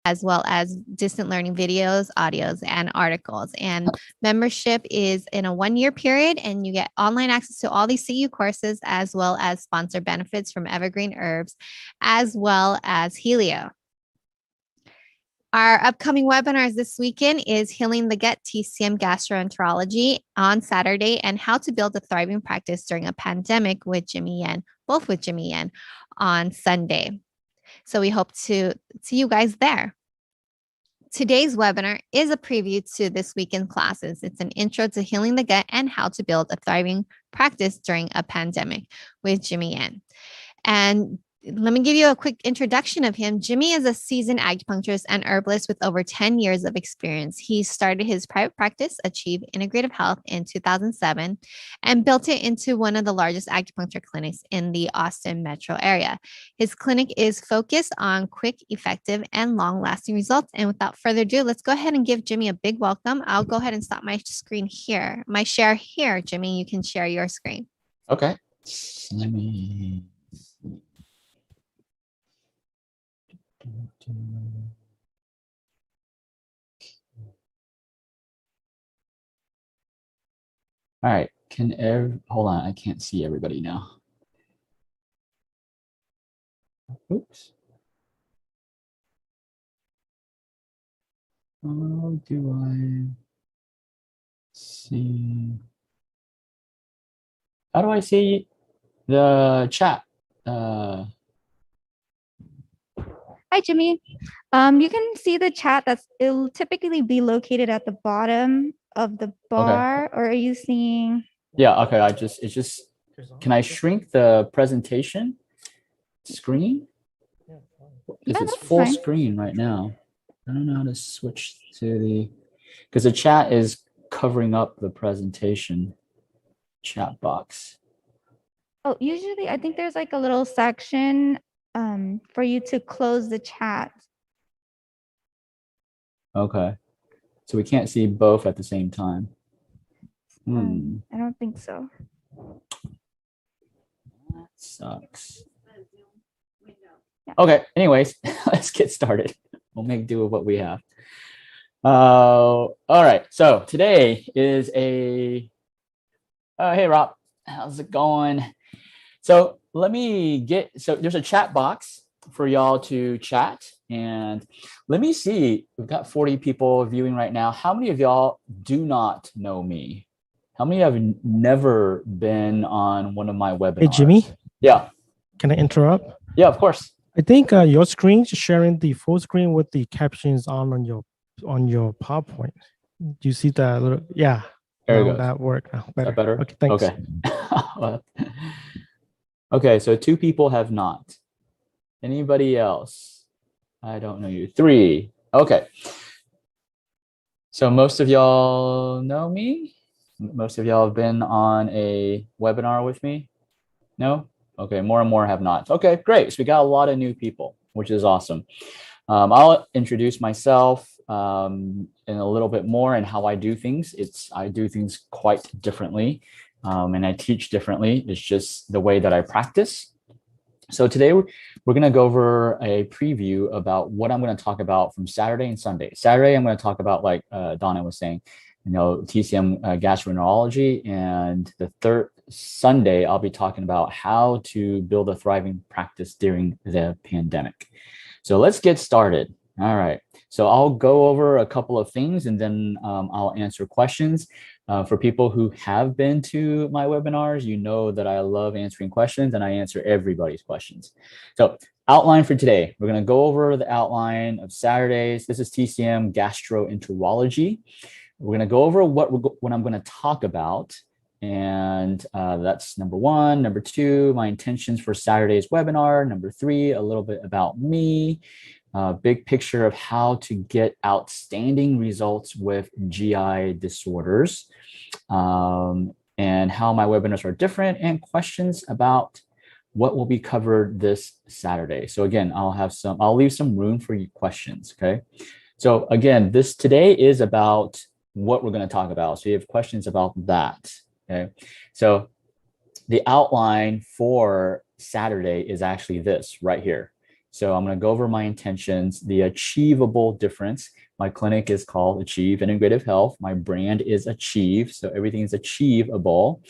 as well as distant learning videos, audios, and articles. And membership is in a 1-year period, and you get online access to all these CEU courses, as well as sponsor benefits from Evergreen Herbs, as well as Helio. Our upcoming webinars this weekend is Healing the Gut, TCM Gastroenterology on Saturday, and How to Build a Thriving Practice During a Pandemic with Jimmy Yen, both with Jimmy Yen, on Sunday. So we hope to see you guys there. Today's webinar is a preview to this weekend classes. It's an intro to healing the gut and how to build a thriving practice during a pandemic with Jimmy Yen. And let me give you a quick introduction of him. Jimmy is a seasoned acupuncturist and herbalist with over 10 years of experience. He started his private practice, Achieve Integrative Health, in 2007 and built it into one of the largest acupuncture clinics in the Austin metro area. His clinic is focused on quick, effective, and long-lasting results. And without further ado, let's go ahead and give Jimmy a big welcome. I'll go ahead and stop my screen here, my share here. Jimmy, you can share your screen. Okay. Let me... All right, hold on, I can't see everybody now. Oops. How do I see? How do I see the chat? Hi, Jimmy. You can see the chat. It'll typically be located at the bottom of the bar. Okay. Or are you seeing? Yeah. Okay. Can I shrink the presentation screen? Because it's full screen right now. I don't know how to switch to because the chat is covering up the presentation chat box. Oh, usually I think there's like a little section for you to close the chat. Okay. So we can't see both at the same time. I don't think so. That sucks. Yeah. Okay. Anyways, let's get started. We'll make do with what we have. All right. So today is hey, Rob, how's it going? So there's a chat box for y'all to chat, and let me see, we've got 40 people viewing right now. How many of y'all do not know me? How many have never been on one of my webinars? Hey, Jimmy? Yeah. Can I interrupt? Yeah, of course. I think your screen is sharing the full screen with the captions on your PowerPoint. Do you see that little? Yeah. There you go. That worked. Better. Is that better? Okay, thanks. Okay. Okay, so 2 people have not. Anybody else? I don't know you. 3. Okay. So most of y'all know me? Most of y'all have been on a webinar with me? No? Okay, more and more have not. Okay, great. So we got a lot of new people, which is awesome. I'll introduce myself in a little bit more and how I do things. I do things quite differently, and I teach differently. It's just the way that I practice. So today we're going to go over a preview about what I'm going to talk about from Saturday and Sunday. Saturday, I'm going to talk about, like Donna was saying, TCM gastroenterology, and the third Sunday, I'll be talking about how to build a thriving practice during the pandemic. So let's get started. All right. So I'll go over a couple of things, and then I'll answer questions. For people who have been to my webinars, you know that I love answering questions, and I answer everybody's questions. So outline for today, we're going to go over the outline of Saturdays. This is TCM gastroenterology. We're going to go over what I'm going to talk about. And that's number 1. Number 2, my intentions for Saturday's webinar. Number 3, a little bit about me. Big picture of how to get outstanding results with GI disorders, and how my webinars are different, and questions about what will be covered this Saturday. So again, I'll leave some room for you questions. Okay. So again, today is about what we're going to talk about. So you have questions about that. Okay. So the outline for Saturday is actually this right here. So I'm going to go over my intentions, the achievable difference. My clinic is called Achieve Integrative Health. My brand is Achieve. So everything is achievable.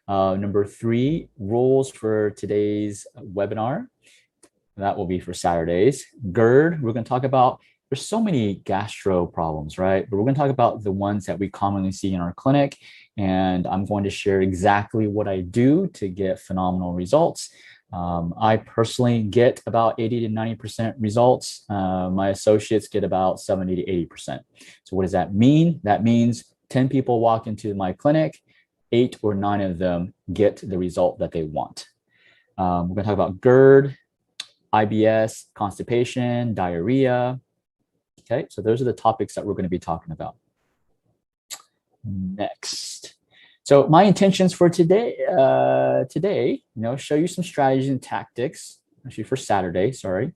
Number 3, rules for today's webinar. That will be for Saturdays. GERD, we're going to talk about, there's so many gastro problems, right? But we're going to talk about the ones that we commonly see in our clinic. And I'm going to share exactly what I do to get phenomenal results. I personally get about 80 to 90% results. My associates get about 70 to 80%. So what does that mean? That means 10 people walk into my clinic, 8 or 9 of them get the result that they want. We're going to talk about GERD, IBS, constipation, diarrhea. Okay, so those are the topics that we're going to be talking about. Next. So my intentions for today, show you some strategies and tactics, actually for Saturday, sorry,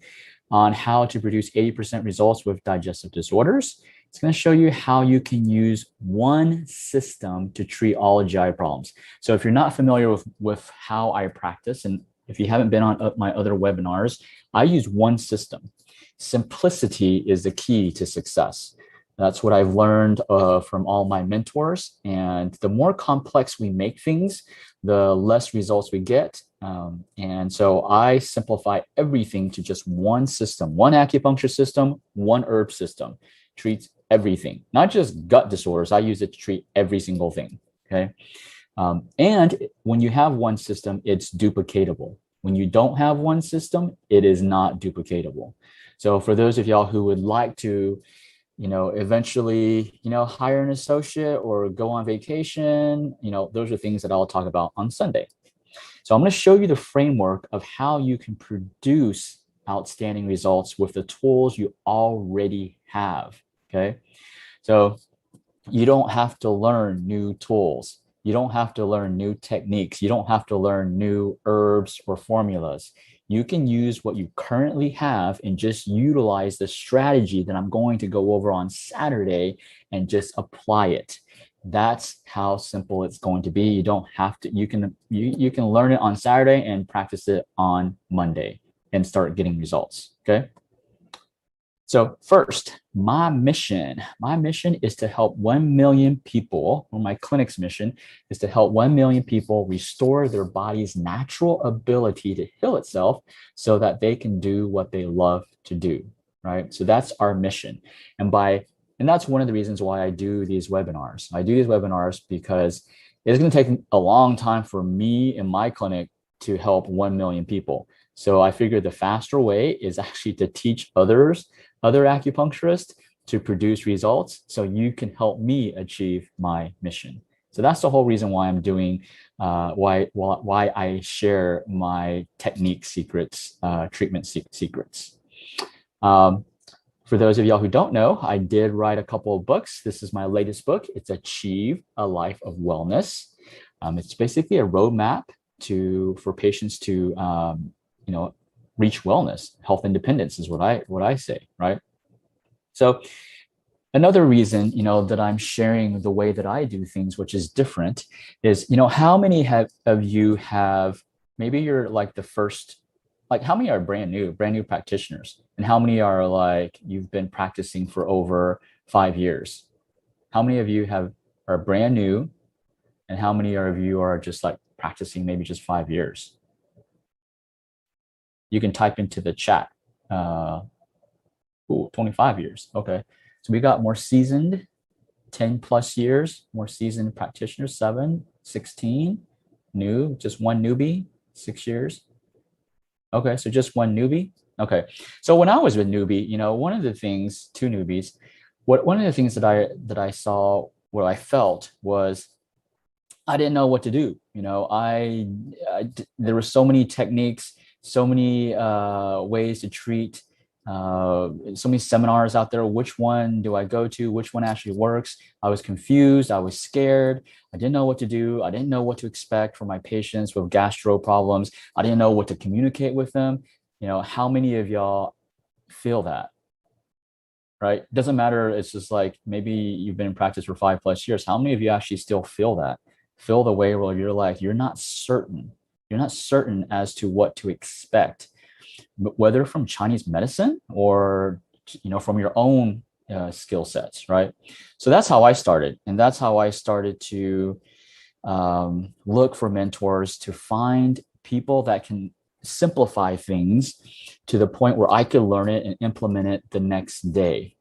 on how to produce 80% results with digestive disorders. It's going to show you how you can use one system to treat all GI problems. So if you're not familiar with how I practice, and if you haven't been on my other webinars, I use one system. Simplicity is the key to success. That's what I've learned from all my mentors. And the more complex we make things, the less results we get. And so I simplify everything to just one system, one acupuncture system, one herb system, treats everything, not just gut disorders. I use it to treat every single thing. Okay. And when you have one system, it's duplicatable. When you don't have one system, it is not duplicatable. So for those of y'all who would like to, eventually, hire an associate or go on vacation, those are things that I'll talk about on Sunday. So I'm going to show you the framework of how you can produce outstanding results with the tools you already have. Okay. So you don't have to learn new tools. You don't have to learn new techniques. You don't have to learn new herbs or formulas. You can use what you currently have and just utilize the strategy that I'm going to go over on Saturday and just apply it. That's how simple it's going to be. You don't have to, you can learn it on Saturday and practice it on Monday and start getting results. Okay. So first, my mission is to help 1 million people, or my clinic's mission is to help 1 million people restore their body's natural ability to heal itself so that they can do what they love to do, right? So that's our mission. And that's one of the reasons why I do these webinars. I do these webinars because it's going to take a long time for me and my clinic to help 1 million people. So I figured the faster way is actually to teach other acupuncturists to produce results so you can help me achieve my mission. So that's the whole reason why I'm doing, why I share my technique secrets, treatment secrets. For those of y'all who don't know, I did write a couple of books. This is my latest book. It's Achieve a Life of Wellness. It's basically a roadmap for patients to reach wellness. Health independence is what I say, right? So another reason, that I'm sharing the way that I do things, which is different, is, how many of you have, maybe you're like the first, like how many are brand new practitioners, and how many are like you've been practicing for over 5 years? How many of you are brand new, and how many of you are just like practicing maybe just 5 years? You can type into the chat. 25 years. Okay. So we got more seasoned, 10 plus years, more seasoned practitioners, 7, 16, new, just one newbie, 6 years. Okay. So just one newbie. Okay. So when I was with newbie, one of the things, two newbies, one of the things that I saw, what I felt was I didn't know what to do. There were so many techniques, so many ways to treat, so many seminars out there. Which one do I go to? Which one actually works? I was confused. I was scared. I didn't know what to do. I didn't know what to expect from my patients with gastro problems. I didn't know what to communicate with them. How many of y'all feel that? Right? It doesn't matter. It's just like, maybe you've been in practice for 5+ years. How many of you actually still feel that? Feel the way where you're like, you're not certain as to what to expect. whether from Chinese medicine or, from your own skill sets, right? So that's how I started. And that's how I started to look for mentors, to find people that can simplify things to the point where I could learn it and implement it the next day.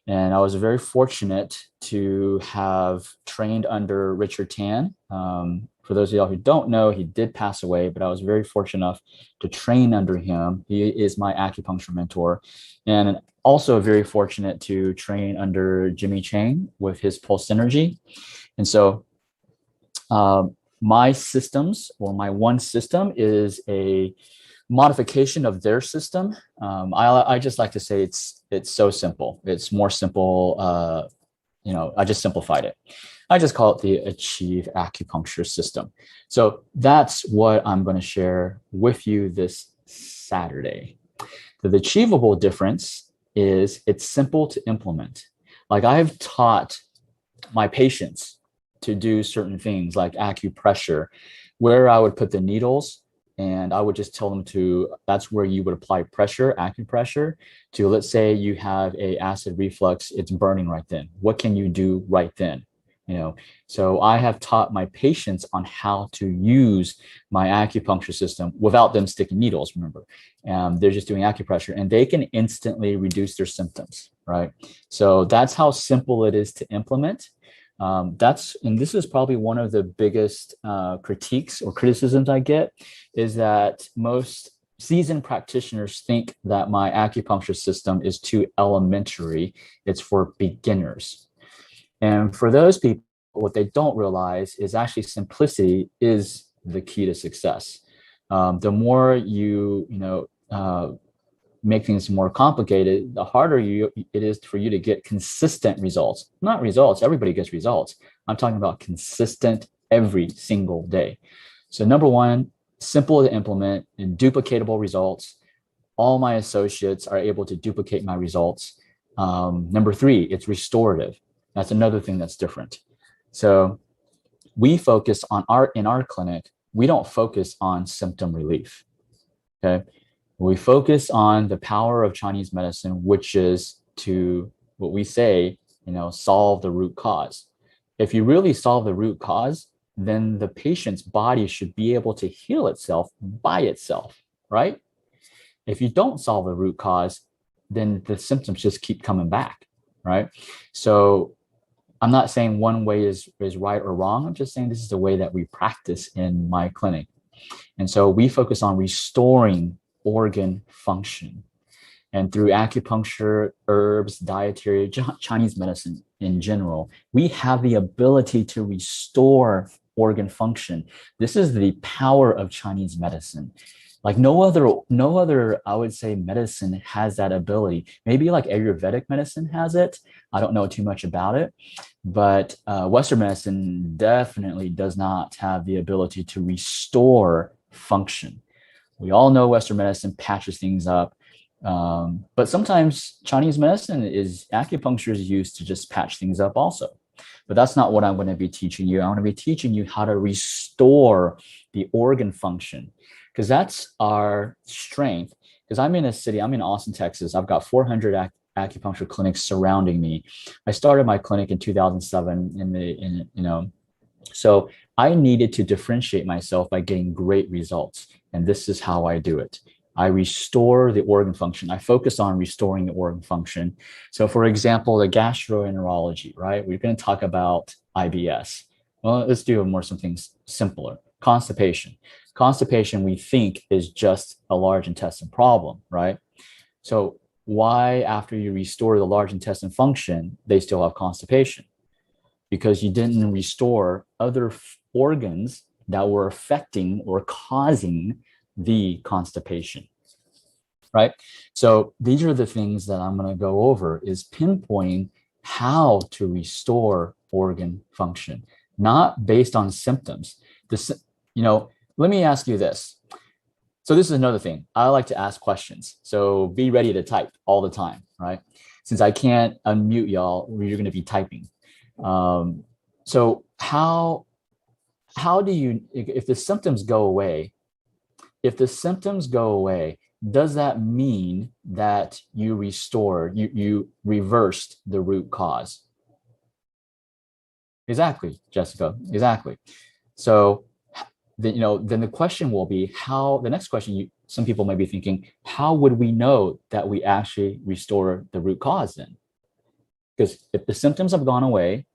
And I was very fortunate to have trained under Richard Tan. For those of y'all who don't know, he did pass away, but I was very fortunate enough to train under him. He is my acupuncture mentor. And also very fortunate to train under Jimmy Chang with his pulse energy. And so my systems, or my one system, is a modification of their system. I just like to say it's so simple. It's more simple. I just simplified it. I just call it the Achieve Acupuncture System. So that's what I'm going to share with you this Saturday. The Achievable Difference is it's simple to implement. Like, I've taught my patients to do certain things like acupressure, where I would put the needles and I would just tell them that's where you would apply pressure, acupressure, to, let's say you have a acid reflux, it's burning right then. What can you do right then? So I have taught my patients on how to use my acupuncture system without them sticking needles. Remember, they're just doing acupressure and they can instantly reduce their symptoms, right? So that's how simple it is to implement. And this is probably one of the biggest critiques or criticisms I get, is that most seasoned practitioners think that my acupuncture system is too elementary. It's for beginners. And for those people, what they don't realize is actually simplicity is the key to success. The more you make things more complicated, the harder it is for you to get consistent results. Not results, everybody gets results. I'm talking about consistent every single day. So number one, simple to implement and duplicatable results. All my associates are able to duplicate my results. Number three, it's restorative. That's another thing that's different. So we focus on in our clinic, we don't focus on symptom relief. Okay. We focus on the power of Chinese medicine, which is to, what we say, solve the root cause. If you really solve the root cause, then the patient's body should be able to heal itself by itself, right? If you don't solve the root cause, then the symptoms just keep coming back, right? So I'm not saying one way is right or wrong. I'm just saying this is the way that we practice in my clinic. And so we focus on restoring organ function. And through acupuncture, herbs, dietary, Chinese medicine in general, we have the ability to restore organ function. This is the power of Chinese medicine. Like no other, I would say, medicine has that ability. Maybe like Ayurvedic medicine has it. I don't know too much about it, but Western medicine definitely does not have the ability to restore function. We all know Western medicine patches things up, but sometimes Chinese medicine acupuncture is used to just patch things up also. But that's not what I'm going to be teaching you. I'm going to be teaching you how to restore the organ function, because that's our strength. Because I'm in Austin, Texas. I've got 400 acupuncture clinics surrounding me. I started my clinic in 2007 so I needed to differentiate myself by getting great results. And this is how I do it. I restore the organ function. I focus on restoring the organ function. So for example, the gastroenterology, right? We're going to talk about IBS. Well, let's do something simpler. Constipation. Constipation, we think, is just a large intestine problem, right? So why, after you restore the large intestine function, they still have constipation? Because you didn't restore other organs that were affecting or causing the constipation, right? So these are the things that I'm going to go over, is pinpointing how to restore organ function, not based on symptoms. Let me ask you this. So this is another thing. I like to ask questions. So be ready to type all the time, right? Since I can't unmute y'all, you're going to be typing. So how do you, if the symptoms go away, if the symptoms go away, does that mean that you restored, you reversed the root cause? Exactly, Jessica, exactly. So, then the question will be how, the next question, some people may be thinking, how would we know that we actually restore the root cause then? Because if the symptoms have gone away,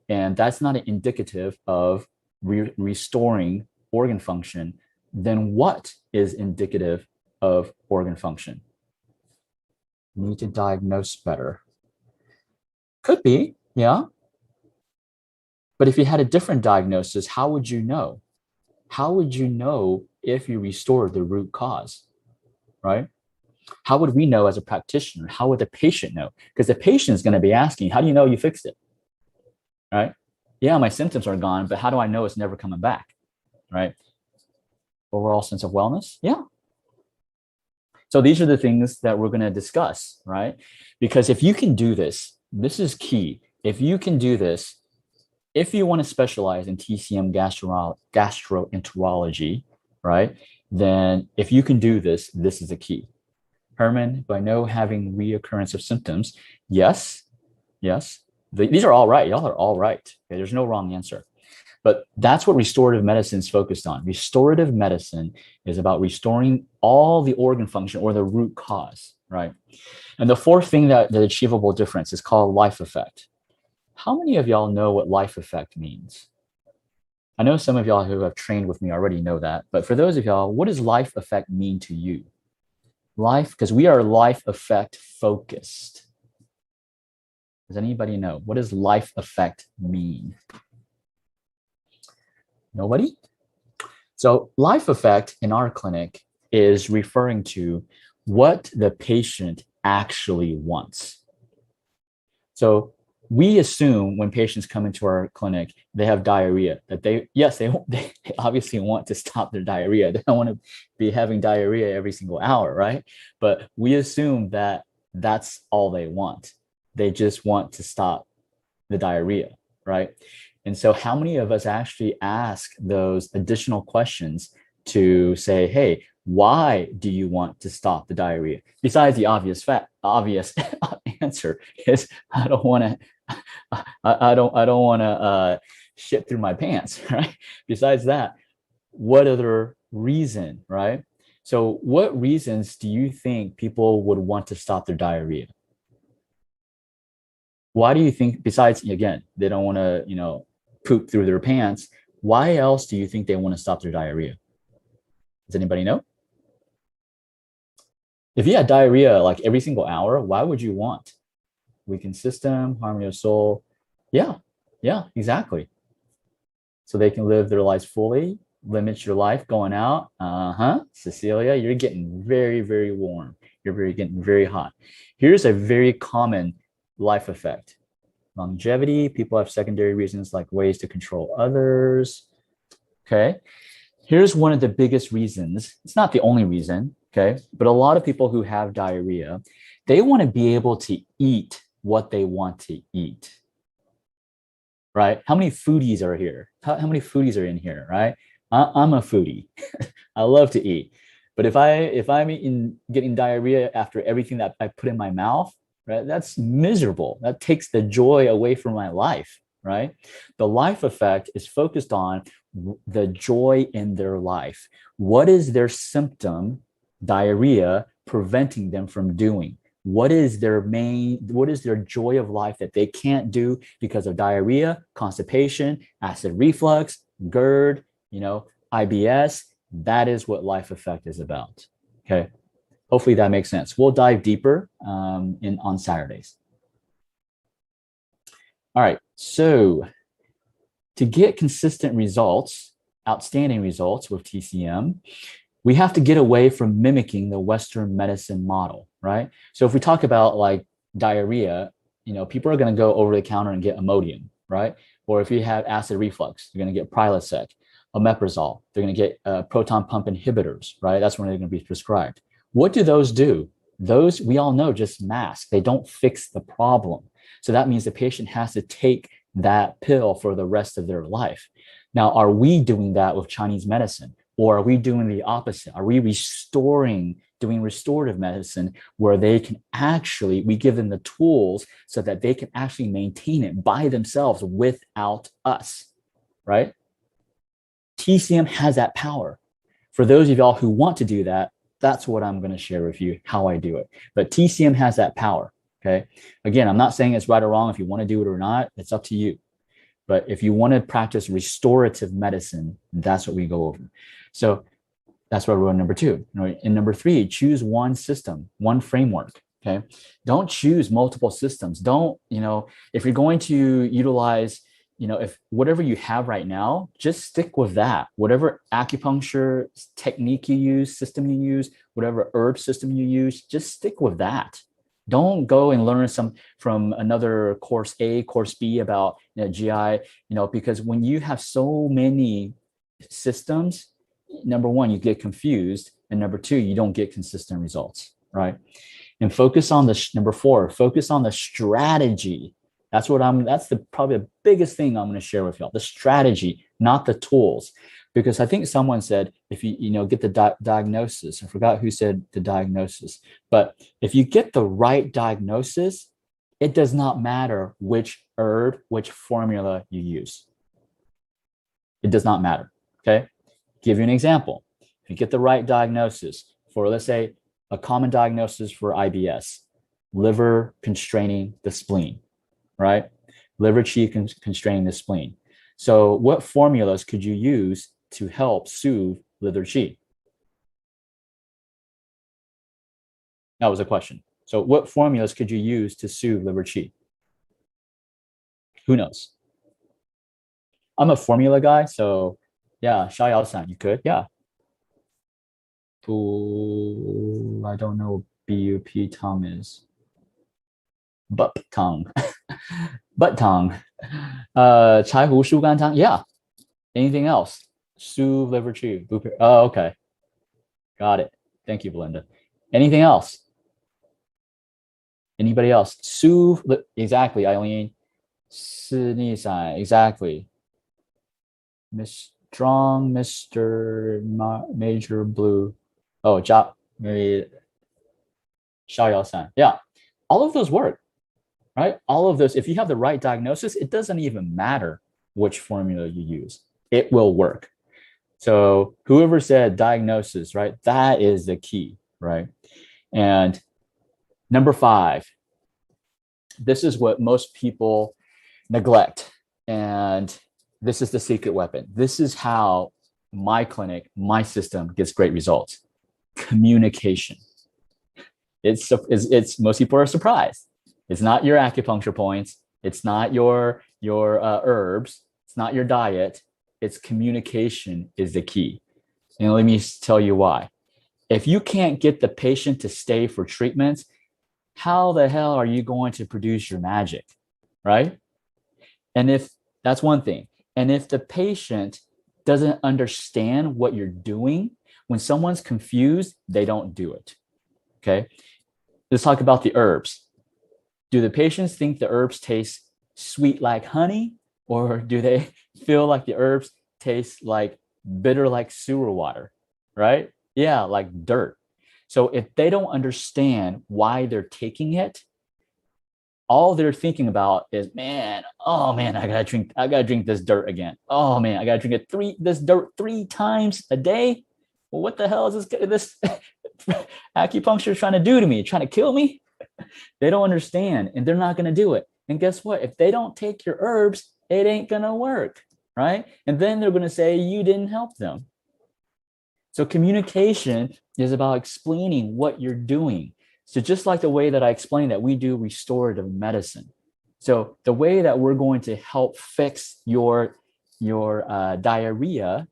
and that's not indicative of restoring organ function, then what is indicative of organ function? Need to diagnose better. Could be, yeah. But if you had a different diagnosis, how would you know? How would you know if you restored the root cause, right? How would we know as a practitioner? How would the patient know? Because the patient is going to be asking, how do you know you fixed it, right? Yeah, my symptoms are gone, but how do I know it's never coming back, right? Overall sense of wellness, yeah. So these are the things that we're going to discuss, right? Because if you can do this, this is key. If you can do this, if you want to specialize in TCM gastroenterology, right? Then if you can do this, this is the key. Herman, do I know having reoccurrence of symptoms? Yes, yes. These are all right. Y'all are all right. Okay, there's no wrong answer. But that's what restorative medicine is focused on. Restorative medicine is about restoring all the organ function or the root cause, right? And the fourth thing that the achievable difference is called life effect. How many of y'all know what life effect means? I know some of y'all who have trained with me already know that, but for those of y'all, what does life effect mean to you? Life, because we are life effect focused. Does anybody know? What does life effect mean? Nobody? So life effect in our clinic is referring to what the patient actually wants. So we assume when patients come into our clinic, they have diarrhea, that they obviously want to stop their diarrhea. They don't want to be having diarrhea every single hour, right? But we assume that that's all they want. They just want to stop the diarrhea, right? And so how many of us actually ask those additional questions to say, hey, why do you want to stop the diarrhea? Besides the obvious answer is, I don't want to shit through my pants, right? Besides that, what other reason, right? So what reasons do you think people would want to stop their diarrhea? Why do you think, besides, again, they don't want to, poop through their pants, why else do you think they want to stop their diarrhea? Does anybody know? If you had diarrhea like every single hour, why would you want? Weakened system, harmony of soul. Yeah, exactly. So they can live their lives fully, limit your life going out. Cecilia, you're getting very, very warm. You're getting very hot. Here's a very common life effect. Longevity, people have secondary reasons like ways to control others. Okay. Here's one of the biggest reasons. It's not the only reason, okay? But a lot of people who have diarrhea, they want to be able to eat what they want to eat, right? How many foodies are here? How many foodies are in here, right? I'm a foodie. I love to eat. But if I'm getting diarrhea after everything that I put in my mouth, right, that's miserable. That takes the joy away from my life, right? The life effect is focused on the joy in their life. What is their symptom, diarrhea, preventing them from doing? What is their joy of life that they can't do because of diarrhea, constipation, acid reflux, GERD, IBS? That is what life effect is about, okay? Hopefully that makes sense. We'll dive deeper on Saturdays. All right, so to get consistent results, outstanding results with TCM, we have to get away from mimicking the Western medicine model, right? So if we talk about like diarrhea, people are going to go over the counter and get Imodium, right? Or if you have acid reflux, you're going to get Prilosec, omeprazole. They're going to get proton pump inhibitors, right? That's when they're going to be prescribed. What do? Those, we all know, just mask. They don't fix the problem. So that means the patient has to take that pill for the rest of their life. Now, are we doing that with Chinese medicine? Or are we doing the opposite? Are we doing restorative medicine where they can actually, we give them the tools so that they can actually maintain it by themselves without us, right? TCM has that power. For those of y'all who want to do that, that's what I'm going to share with you, how I do it. But TCM has that power, okay? Again, I'm not saying it's right or wrong. If you want to do it or not, it's up to you. But if you want to practice restorative medicine, that's what we go over. So that's what I wrote in number 2. In number 3, choose one system, one framework, okay? Don't choose multiple systems. Don't, if you're going to utilize, if whatever you have right now, just stick with that. Whatever acupuncture technique you use, system you use, whatever herb system you use, just stick with that. Don't go and learn some from another course A, course B about GI, because when you have so many systems, number 1, you get confused, and number 2, you don't get consistent results, right? And focus on number 4, focus on the strategy. That's probably the biggest thing I'm going to share with y'all, the strategy, not the tools. Because I think someone said, if you get the diagnosis, I forgot who said the diagnosis, but if you get the right diagnosis, it does not matter which herb, which formula you use. It does not matter, okay? Give you an example. If you get the right diagnosis for, let's say, a common diagnosis for IBS, liver constraining the spleen, right? Liver qi constraining the spleen. So what formulas could you use to help soothe liver qi? That was a question. So what formulas could you use to soothe liver qi? Who knows? I'm a formula guy, so yeah, Xia Yao-san, you could, yeah. Ooh, I don't know what BUP tongue is. Butt tongue. Butt tongue. Chai hu shu gan tang. Yeah. Anything else? Soothe liver qi. Oh, okay. Got it. Thank you, Belinda. Anything else? Anybody else? Soothe. Exactly, Eileen. Exactly. Miss Strong, Mr. Major Blue. Oh, Xiao Yao-san. Yeah. All of those work, right? All of those, if you have the right diagnosis, it doesn't even matter which formula you use. It will work. So whoever said diagnosis, right? That is the key, right? And number 5, this is what most people neglect. And this is the secret weapon. This is how my clinic, my system gets great results. Communication. It's most people are surprised. It's not your acupuncture points. It's not your herbs. It's not your diet. It's communication is the key. And let me tell you why. If you can't get the patient to stay for treatments, how the hell are you going to produce your magic, right? And if that's one thing. And if the patient doesn't understand what you're doing, when someone's confused, they don't do it, okay? Let's talk about the herbs. Do the patients think the herbs taste sweet like honey, or do they feel like the herbs taste like bitter like sewer water, right? Yeah, like dirt. So if they don't understand why they're taking it, all they're thinking about is, oh man, I gotta drink this dirt again. Oh man, I gotta drink this dirt 3 times a day. Well, what the hell is this acupuncture trying to do to me? Trying to kill me? They don't understand, and they're not gonna do it. And guess what? If they don't take your herbs, it ain't gonna work, right? And then they're gonna say you didn't help them. So communication is about explaining what you're doing. So just like the way that I explained that we do restorative medicine. So the way that we're going to help fix your diarrhea,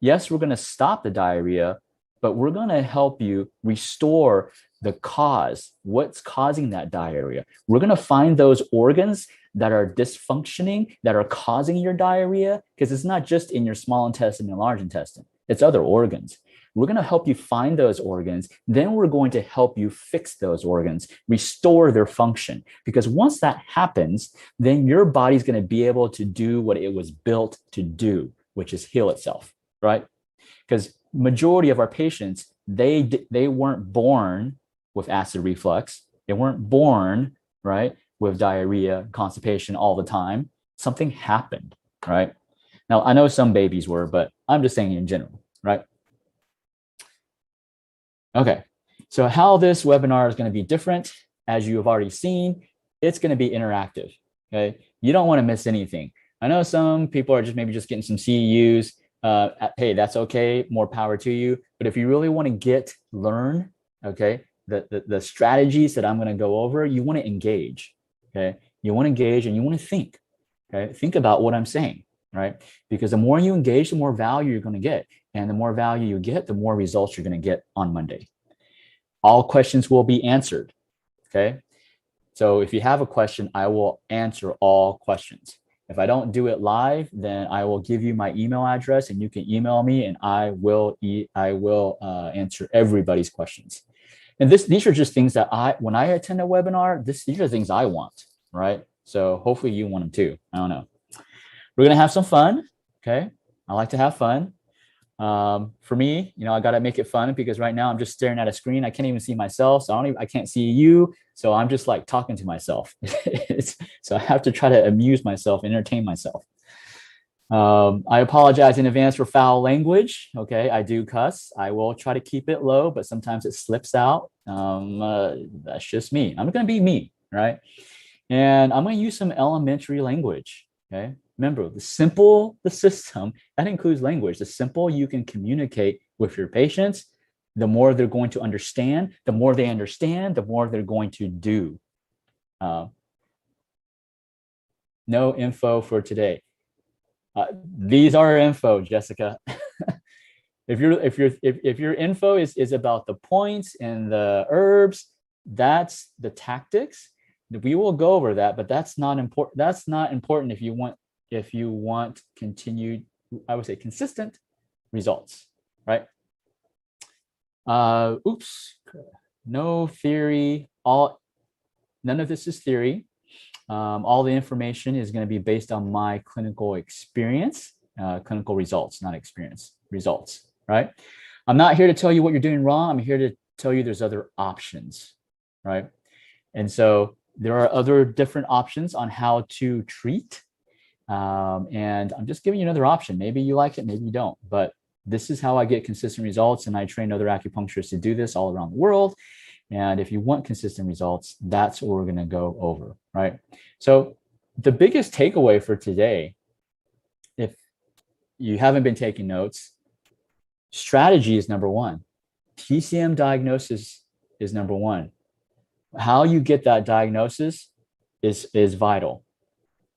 yes, we're going to stop the diarrhea, but we're going to help you restore the cause. What's causing that diarrhea? We're going to find those organs that are dysfunctioning, that are causing your diarrhea, because it's not just in your small intestine and large intestine. It's other organs. We're going to help you find those organs. Then we're going to help you fix those organs, restore their function. Because once that happens, then your body's going to be able to do what it was built to do, which is heal itself, right? Because majority of our patients, they weren't born with acid reflux. They weren't born, right, with diarrhea, constipation all the time. Something happened, right? Now, I know some babies were, but I'm just saying in general, right? Okay, so how this webinar is going to be different, as you have already seen, it's going to be interactive, okay? You don't want to miss anything. I know some people are just maybe just getting some CEUs. Hey, that's okay, more power to you. But if you really want to learn, okay, the strategies that I'm going to go over, you want to engage, okay? You want to engage and you want to think, okay? Think about what I'm saying, right? Because the more you engage, the more value you're going to get. And the more value you get, the more results you're going to get on Monday. All questions will be answered, okay? So if you have a question, I will answer all questions. If I don't do it live, then I will give you my email address and you can email me and I will answer everybody's questions. And these are just things that when I attend a webinar, these are things I want, right? So hopefully you want them too. I don't know. We're going to have some fun, okay? I like to have fun. For me, I got to make it fun because right now I'm just staring at a screen. I can't even see myself. So I can't see you. So I'm just like talking to myself. So I have to try to amuse myself, entertain myself. I apologize in advance for foul language. Okay. I do cuss. I will try to keep it low, but sometimes it slips out. That's just me. I'm going to be me. Right. And I'm going to use some elementary language. Okay. Remember, the simple the system, that includes language. The simple you can communicate with your patients, the more they're going to understand. The more they understand, the more they're going to do. No info for today. These are info, Jessica. If your info is about the points and the herbs, that's the tactics. We will go over that, but that's not important. That's not important if you want continued, I would say, consistent results, right? Oops, no theory. None of this is theory. All the information is going to be based on my clinical experience, clinical results, not experience, results, right? I'm not here to tell you what you're doing wrong. I'm here to tell you there's other options, right? And so there are other different options on how to treat. And I'm just giving you another option. Maybe you like it, maybe you don't, but this is how I get consistent results. And I train other acupuncturists to do this all around the world. And if you want consistent results, that's what we're going to go over, right? So the biggest takeaway for today, if you haven't been taking notes, strategy is number one. TCM diagnosis is number one. How you get that diagnosis is vital.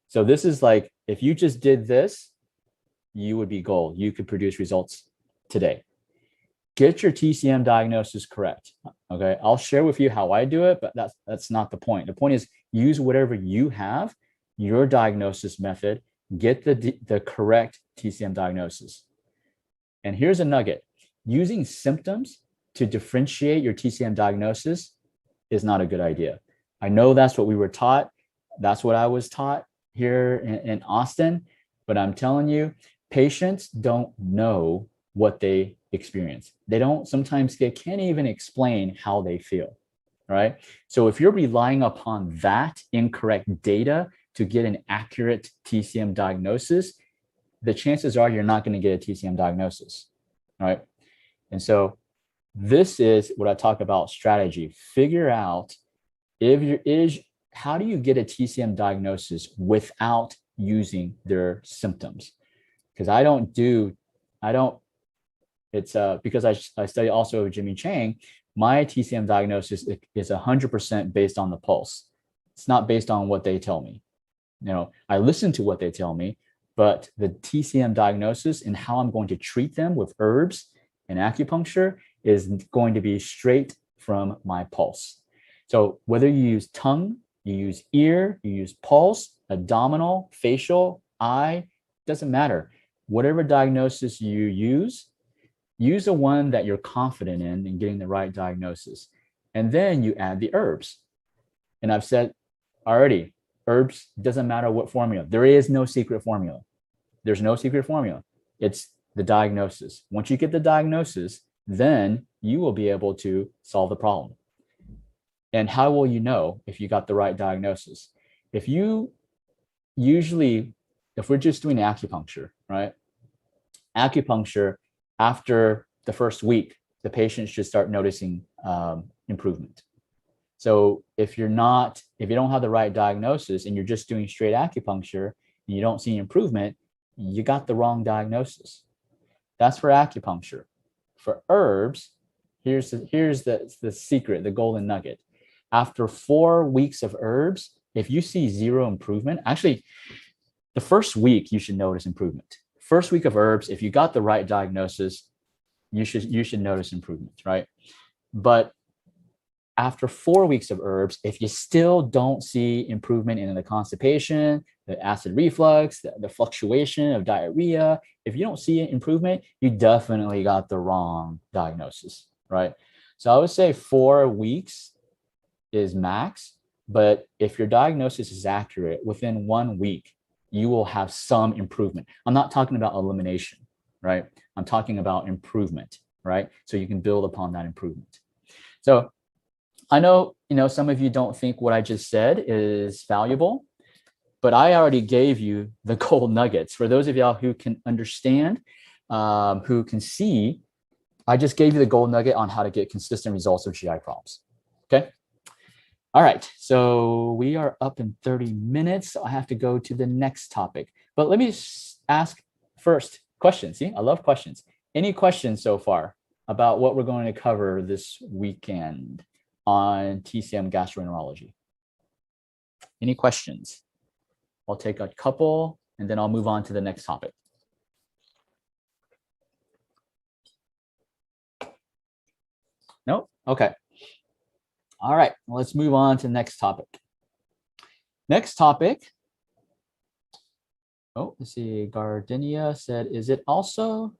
So this is like, if you just did this, you would be gold. You could produce results today. Get your TCM diagnosis correct. Okay, I'll share with you how I do it, but that's not the point. The point is use whatever you have, your diagnosis method, get the correct TCM diagnosis. And here's a nugget. Using symptoms to differentiate your TCM diagnosis is not a good idea. I know that's what we were taught. That's what I was taught here in Austin, but I'm telling you, patients don't know what they experience. Sometimes they can't even explain how they feel, right? So if you're relying upon that incorrect data to get an accurate TCM diagnosis, the chances are you're not going to get a TCM diagnosis, right? And so this is what I talk about strategy. Figure out how do you get a TCM diagnosis without using their symptoms? Because it's because I study also with Jimmy Chang, my TCM diagnosis is 100% based on the pulse. It's not based on what they tell me. I listen to what they tell me, but the TCM diagnosis and how I'm going to treat them with herbs and acupuncture is going to be straight from my pulse. So whether you use tongue, you use ear, you use pulse, abdominal, facial, eye, doesn't matter. Whatever diagnosis you use the one that you're confident in getting the right diagnosis. And then you add the herbs. And I've said already, herbs, doesn't matter what formula. There is no secret formula. There's no secret formula. It's the diagnosis. Once you get the diagnosis, then you will be able to solve the problem. And how will you know if you got the right diagnosis? If we're just doing acupuncture, right? Acupuncture, after the first week, the patient should start noticing improvement. So if you don't have the right diagnosis and you're just doing straight acupuncture and you don't see improvement, you got the wrong diagnosis. That's for acupuncture. For herbs, here's the secret, the golden nugget. After 4 weeks of herbs, if you see zero improvement, actually, the first week you should notice improvement. First week of herbs, if you got the right diagnosis, you should notice improvement, right? But after 4 weeks of herbs, if you still don't see improvement in the constipation, the acid reflux, the fluctuation of diarrhea, if you don't see improvement, you definitely got the wrong diagnosis, right? So I would say 4 weeks is max, but if your diagnosis is accurate, within 1 week, you will have some improvement. I'm not talking about elimination, right? I'm talking about improvement, right? So you can build upon that improvement. So I know, some of you don't think what I just said is valuable, but I already gave you the gold nuggets. For those of y'all who can understand, who can see, I just gave you the gold nugget on how to get consistent results with GI problems. Okay. All right. So we are up in 30 minutes. So I have to go to the next topic, but let me ask first questions. See, I love questions. Any questions so far about what we're going to cover this weekend on TCM gastroenterology? Any questions? I'll take a couple and then I'll move on to the next topic. No? Okay. All right, let's move on to the next topic. Next topic. Oh, let's see. Gardenia said, is it also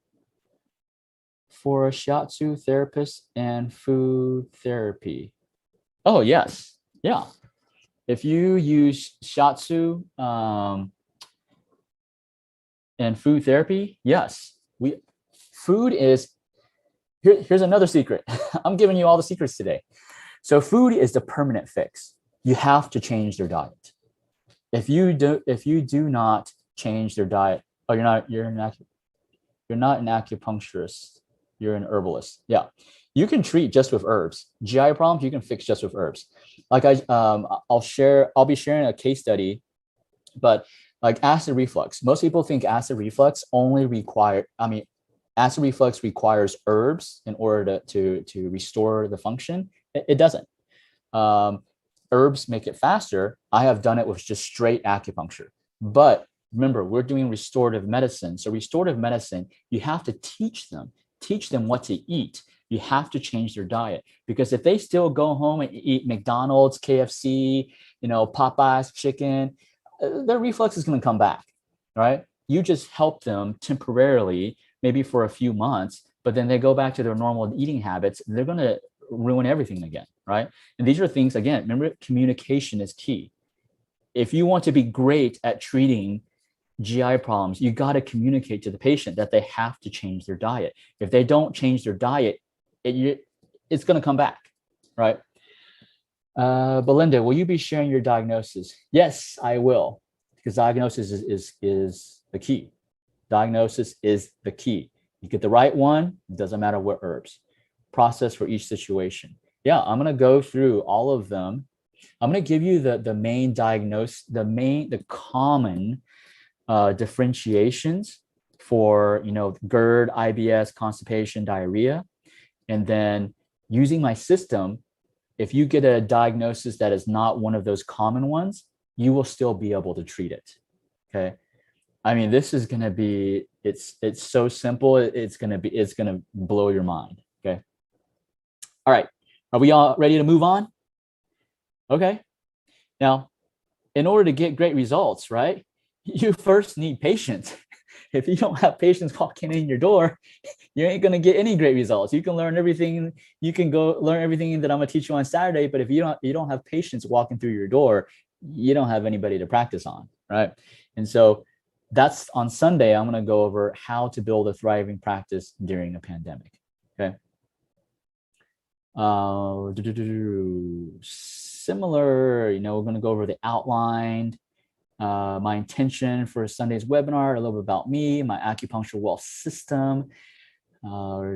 for shiatsu therapists and food therapy? Oh, yes. Yeah. If you use shiatsu and food therapy, yes. Food is, here's another secret. I'm giving you all the secrets today. So food is the permanent fix. You have to change their diet. If you do not change their diet, oh, you're not an acupuncturist, you're an herbalist. Yeah. You can treat just with herbs. GI problems, you can fix just with herbs. Like I'll be sharing a case study, but like acid reflux. Most people think acid reflux acid reflux requires herbs in order to restore the function. It doesn't. Herbs make it faster. I have done it with just straight acupuncture. But remember, we're doing restorative medicine. So restorative medicine, you have to teach them what to eat. You have to change their diet, because if they still go home and eat McDonald's, KFC, Popeyes chicken, their reflux is going to come back, right? You just help them temporarily, maybe for a few months, but then they go back to their normal eating habits. They're going to ruin everything again, right? And these are things, again, remember, communication is key. If you want to be great at treating GI problems, you got to communicate to the patient that they have to change their diet. If they don't change their diet, it's going to come back, right? Belinda, will you be sharing your diagnosis? Yes, I will, because diagnosis is the key. Diagnosis is the key. You get the right one, it doesn't matter what herbs. Process for each situation. Yeah, I'm going to go through all of them. I'm going to give you the main diagnose, the common differentiations for, GERD, IBS, constipation, diarrhea. And then using my system, if you get a diagnosis that is not one of those common ones, you will still be able to treat it. Okay. I mean, this is going to be, it's so simple. It's going to blow your mind. Okay. All right. Are we all ready to move on? Okay. Now, in order to get great results, right, you first need patience. If you don't have patients walking in your door, you ain't going to get any great results. You can learn everything. You can go learn everything that I'm going to teach you on Saturday. But if you don't have patients walking through your door, you don't have anybody to practice on, right? And so that's on Sunday. I'm going to go over how to build a thriving practice during a pandemic. Okay. Similar, we're going to go over the outline, my intention for Sunday's webinar, a little bit about me, my acupuncture wealth system,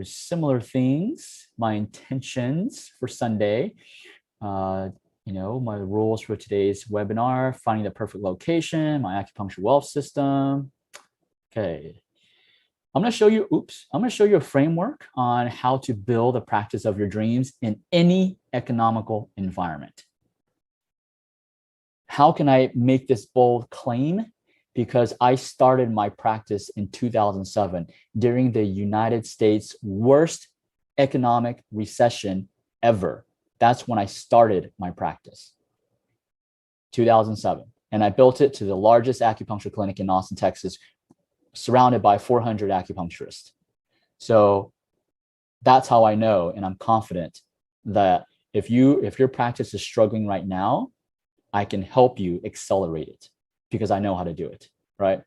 similar things, my intentions for Sunday, my rules for today's webinar, finding the perfect location, my acupuncture wealth system. Okay. I'm going to show you a framework on how to build a practice of your dreams in any economical environment. How can I make this bold claim? Because I started my practice in 2007 during the United States' worst economic recession ever. That's when I started my practice, 2007. And I built it to the largest acupuncture clinic in Austin, Texas, surrounded by 400 acupuncturists. So that's how I know, and I'm confident that if your practice is struggling right now, I can help you accelerate it because I know how to do it, right?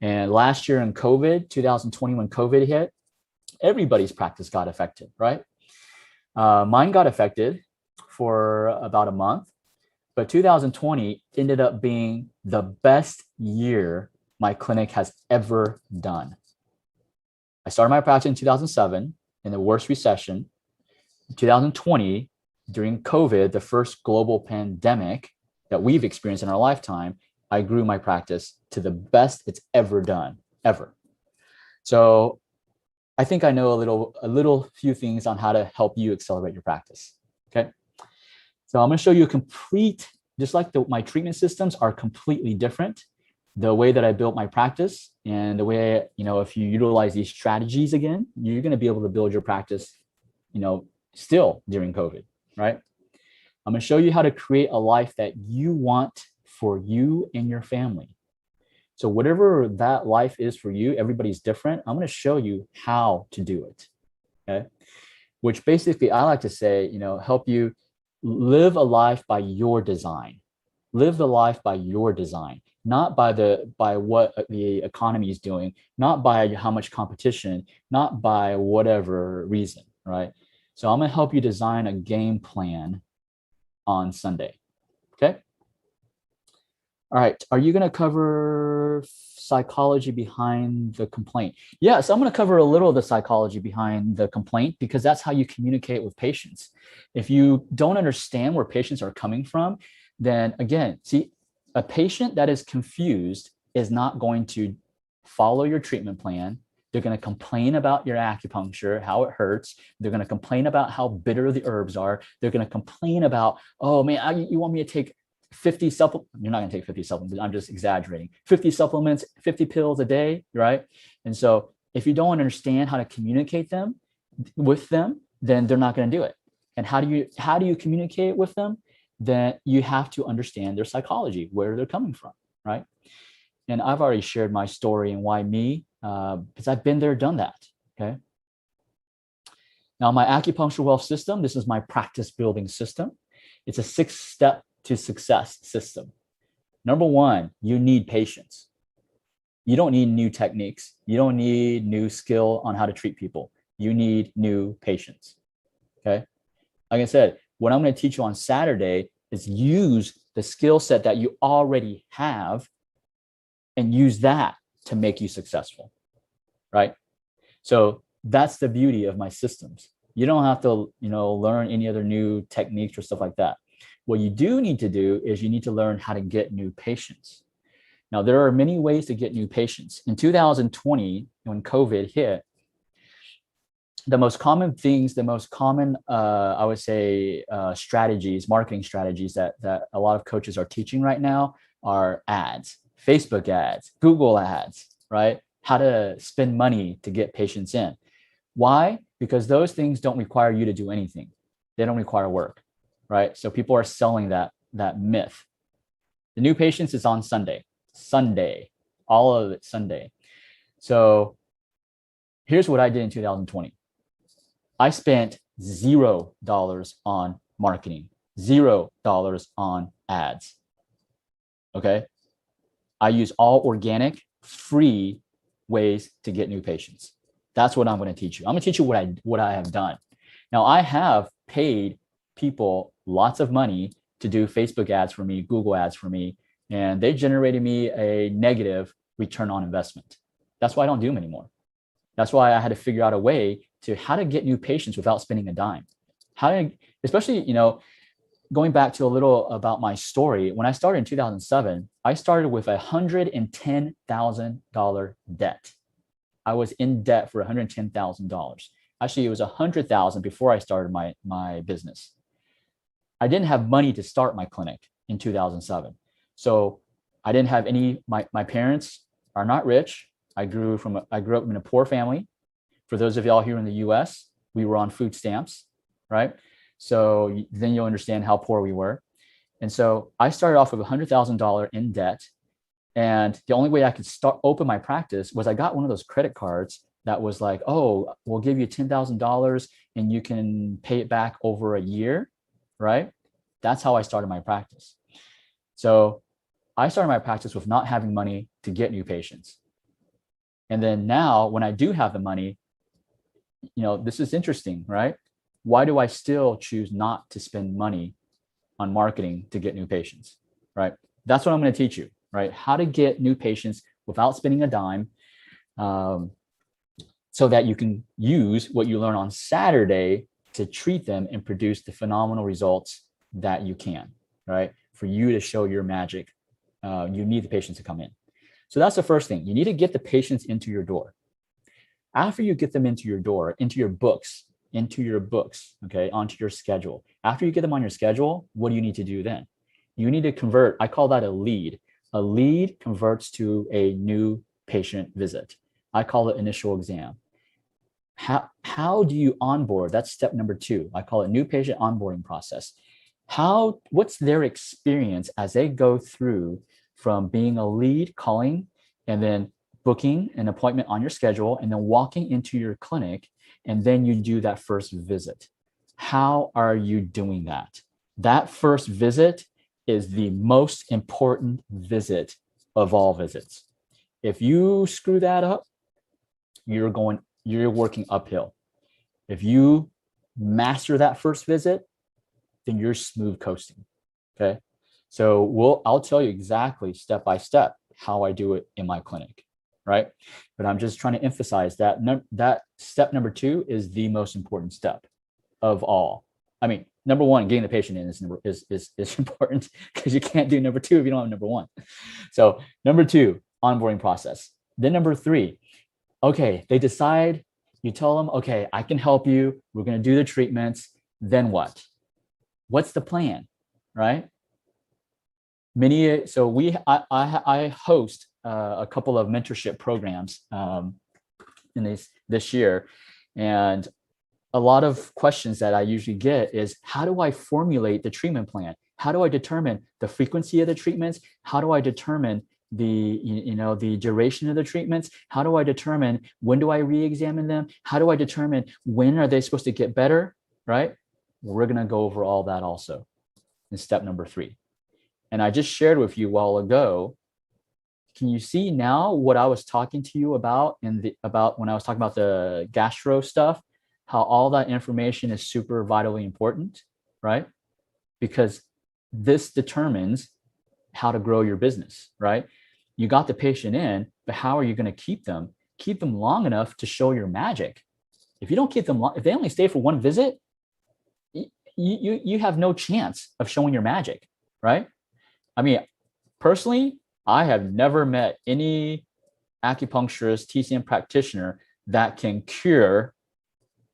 And last year in COVID, 2020, when COVID hit, everybody's practice got affected, right? Mine got affected for about a month, but 2020 ended up being the best year my clinic has ever done. I started my practice in 2007 in the worst recession. In 2020, during COVID, the first global pandemic that we've experienced in our lifetime, I grew my practice to the best it's ever done, ever. So I think I know a little few things on how to help you accelerate your practice. Okay. So I'm going to show you a complete, just like my treatment systems are completely different. The way that I built my practice and the way, if you utilize these strategies again, you're going to be able to build your practice, still during COVID, right? I'm going to show you how to create a life that you want for you and your family. So whatever that life is for you, everybody's different. I'm going to show you how to do it. Okay. Which basically I like to say, help you live a life by your design. Live the life by your design, not by what the economy is doing, not by how much competition, not by whatever reason, right? So I'm going to help you design a game plan on Sunday. Okay. All right. Are you going to cover psychology behind the complaint? Yes, I'm going to cover a little of the psychology behind the complaint because that's how you communicate with patients. If you don't understand where patients are coming from, then again, see, a patient that is confused is not going to follow your treatment plan. They're going to complain about your acupuncture, how it hurts. They're going to complain about how bitter the herbs are. They're going to complain about, oh man, you want me to take 50 supplements? You're not going to take 50 supplements. I'm just exaggerating. 50 supplements, 50 pills a day, right? And so if you don't understand how to communicate with them, then they're not going to do it. And how do you communicate with them? Then you have to understand their psychology, where they're coming from, right? And I've already shared my story and why me, because I've been there, done that, okay? Now, my acupuncture wealth system, this is my practice building system. It's a 6-step to success system. Number one, you need patience. You don't need new techniques. You don't need new skill on how to treat people. You need new patience, okay? Like I said, what I'm going to teach you on Saturday is use the skill set that you already have and use that to make you successful, right? So that's the beauty of my systems. You don't have to, learn any other new techniques or stuff like that. What you do need to do is you need to learn how to get new patients. Now, there are many ways to get new patients. In 2020, when COVID hit, the most common I would say, strategies, marketing strategies that a lot of coaches are teaching right now are ads, Facebook ads, Google ads, right? How to spend money to get patients in. Why? Because those things don't require you to do anything. They don't require work, right? So people are selling that myth. The new patients is on Sunday, all of it Sunday. So here's what I did in 2020. I spent $0 on marketing, $0 on ads. Okay. I use all organic free ways to get new patients. That's what I'm going to teach you. I'm going to teach you what I have done. Now, I have paid people lots of money to do Facebook ads for me, Google ads for me, and they generated me a negative return on investment. That's why I don't do them anymore. That's why I had to figure out a way to how to get new patients without spending a dime. Especially, going back to a little about my story, when I started in 2007, I started with $110,000 debt. I was in debt for $110,000. Actually, it was $100,000 before I started my business. I didn't have money to start my clinic in 2007. So I didn't have any, my parents are not rich. I grew up in a poor family. For those of y'all here in the US, we were on food stamps, right? So then you'll understand how poor we were. And so I started off with $100,000 in debt. And the only way I could open my practice was I got one of those credit cards that was like, oh, we'll give you $10,000 and you can pay it back over a year, right? That's how I started my practice. So I started my practice with not having money to get new patients. And then now when I do have the money, this is interesting, right? Why do I still choose not to spend money on marketing to get new patients, right? That's what I'm going to teach you, right? How to get new patients without spending a dime, so that you can use what you learn on Saturday to treat them and produce the phenomenal results that you can, right? For you to show your magic, you need the patients to come in. So that's the first thing. You need to get the patients into your door. After you get them into your door, into your books, okay, onto your schedule. After you get them on your schedule, what do you need to do then? You need to convert. I call that a lead. A lead converts to a new patient visit. I call it initial exam. How do you onboard? That's step number 2. I call it new patient onboarding process. What's their experience as they go through from being a lead, calling, and then booking an appointment on your schedule, and then walking into your clinic, and then you do that first visit. How are you doing that? That first visit is the most important visit of all visits. If you screw that up, you're working uphill. If you master that first visit, then you're smooth coasting. Okay. So I'll tell you exactly step by step how I do it in my clinic. Right. But I'm just trying to emphasize that that step number 2 is the most important step of all. I mean, number 1, getting the patient in is important, because you can't do number 2 if you don't have number 1. So number 2, onboarding process. Then number 3, okay, they decide, you tell them, okay, I can help you. We're going to do the treatments. Then what? What's the plan? Right? I host a couple of mentorship programs in this year. And a lot of questions that I usually get is, how do I formulate the treatment plan? How do I determine the frequency of the treatments? How do I determine the duration of the treatments? How do I determine when do I re-examine them? How do I determine when are they supposed to get better? Right? We're going to go over all that also in step number 3. And I just shared with you a while ago. Can you see now what I was talking to you about about when I was talking about the gastro stuff, how all that information is super vitally important, right? Because this determines how to grow your business, right? You got the patient in, but how are you going to keep them? Keep them long enough to show your magic. If you don't keep them long, if they only stay for 1 visit, you have no chance of showing your magic, right? I mean, personally, I have never met any acupuncturist, TCM practitioner that can cure,